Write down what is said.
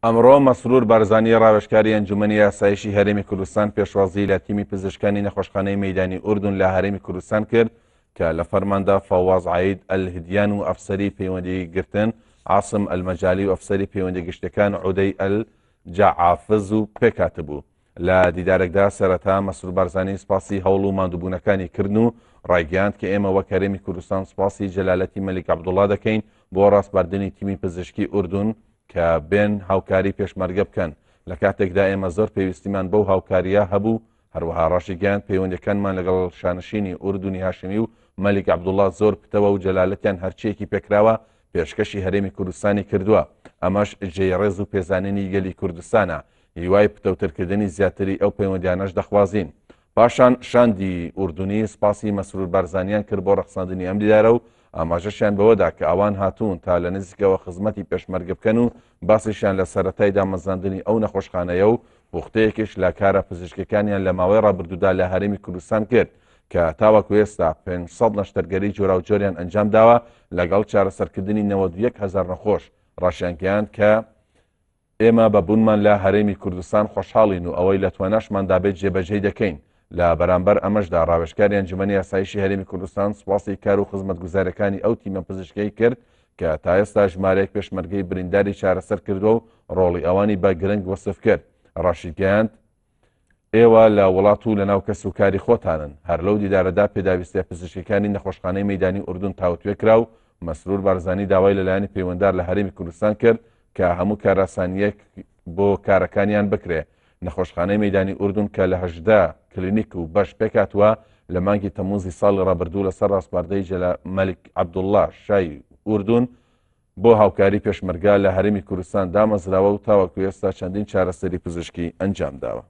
ئەمڕۆ مەسرور بارزانی ڕاوێژکاری ئەنجومەنی یاسایشی هەرێمی کوردستان پێشوازی لە تیمی پزیشکانی نەخۆشخانەی مەیدانی ئوردون لە هەرێمی کوردستان کرد کە لە فەرماندا فەواز عەید ئەلهدیان و ئەفسەری پەیوەندی گرتن عاسم ئەلمەجالی و ئەفسەری پەیوەندی گشتەکان عودەی ئەلجەعافز و پێکاتبوو. لە دیدارێکدا سەرەتا مەسرور بارزانی سپاسی هەوڵ و ماندووبوونەکانی کردن و ڕایگەیاند کە ئێمە وەک هەرێمی کوردستان سپاسی جەلالەتی مەلیک عەبدوڵڵا دەکەین بۆ ڕاستباردننی تیمی پزیشکی ئوردون کە بێن هاوکاری پێشمەرگە بکەن. لە کاتێکدا ئێمە زۆر پێویستیمان بەو هاوکاریە هەبوو، هەروەها ڕاشیگەیان پەیوەندیەکانمان لەگەڵ شانشینی ئوردونی هاشمی و مەلیک عەبدوڵڵا زۆر پتەوە و جەلالەتیان هەرچیەکی پێکراوە پێشکەشی هەرێمی کوردستانی کردووە. ئەمەش جێڕێز و پێزانینی گەلی کوردستانە. هیوای پتەوترکردنی زیاتری ئەو پەیوەندیانەش دەخوازین. پاشان شاندی ئوردونی سپاسی مەسرور بارزانیان کرد بۆ ڕەخساندنی ئەم دیدارە و ئاماژەشیان بەوەدا کە ئەوان هاتوون تا لە نزیکەوە خزمەتی پێشمەرگە بکەن و باسیشیان لە سەرەتای دامەزاندنی ئەو نەخۆشخانەیە و پوختەیەکیش لە کارە پزیشکەکانیان لە ماوەی ڕابردوودا لە هەرێمی کوردستان کرد کە تاوەکو ئێستا 500 نەشتەرگەری جۆراوجۆریان ئەنجام داوە لەگەڵ چارەسەرکردنی 91,000 نەخۆش. ڕاشیانگەیان کە ئێمە بەبوونمان لە هەرێمی کوردستان خۆشحاڵین و ئەوەی لە تواناشمان دابێت جێبەجێی دەکەین. لە بەرامبەر ئەمەشدا ڕاوێژکاری ئەنجومەنی یاسایشی هەرێمی کوردستان سوپاسی کار و خزمەتگوزارەکانی ئەو تیمە پزیشکیی کرد کە تا ئێستا ژمارەیەک پێشمەرگەی برینداری چارەسەر کردووە و ڕۆڵی ئەوانی بە گرنگ وەسف کرد. ڕاشیگەیاند ئێوە لە وڵات و لە ناو کەس و کاری خۆتانن. هەر لەو دیدارەدا پێداویستە پزیشکەکانی نەخۆشخانەی مەیدانی ئوردون تاوتوێ کرا و مەسرور بارزانی داوای لەلایەنی پەیوەنددار لە هەرێمی کوردستان کرد کە هەموو کاراسانیەک بۆ کارەکانیان بکرێ. نەخۆشخانەی مەیدانی ئوردون کە لە 18 کلینیک و بەش پێکاتوە لە مانگی تەمووزی ساڵی ڕابردوو لەسەر ڕاستباردەی مەلیک عەبدوڵڵا شای ئوردون بۆ هاوکاری پێشمەرگە لە هەرێمی کوردستان دامەزراوە و تاوەکو ئێستا چەندین چارەسەری پزیشکی ئەنجام داوە.